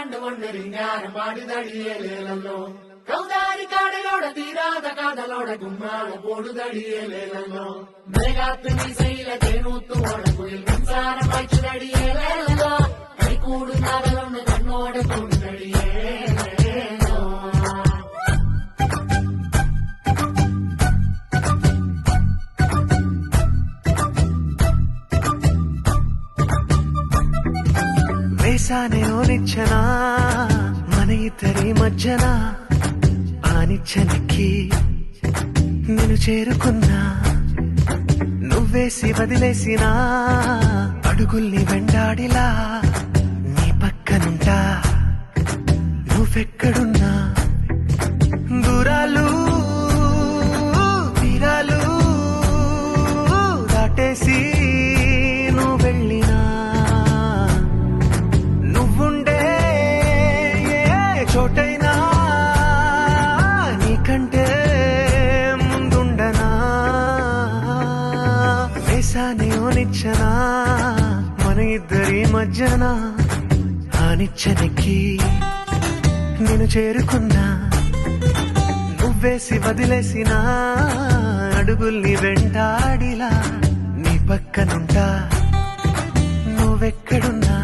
കണ്ടു കൊണ്ടിരിഞ്ഞാരം പാടിതടിയേലേലല്ലോ കൗതാരി കാടലോടെ തീരാത കാതലോടെ കുമ്മാള പോടുതടിയേലേലല്ലോ മേഘാത്ത് മീസയിലെ തേനൂത്തു ഓടക്കുയിൽ മിൻസാരം വായിച്ചുതടിയേലേലല്ലോ കൈക്കൂടുന്നാകലൊന്ന് കണ്ണോടെ പോടുതടിയേലേലോ వేసానే ఓ నిచ్చెన మన ఇద్దరి మధ్యన ఆ నిచ్చెనకి నేను చేరుకున్నా నువ్వేసి వదిలేసిన అడుగుల్ని వెంటాడిలా నీ పక్కనుంటా నువ్వెక్కడున్నా దూరాలు తీరాలు దాటేసి నువ్వు వెళ్ళినా నువ్వుండే ఏ చోటైనా నీకంటే ముందుండనా వేసానే ఓ నిచ్చెన మన ఇద్దరి మధ్యన ఆ నిచ్చెనకి నేను చేరుకున్నా నువ్వేసి వదిలేసిన అడుగుల్ని వెంటాడిలా నీ పక్కనుంటా నువ్వెక్కడున్నా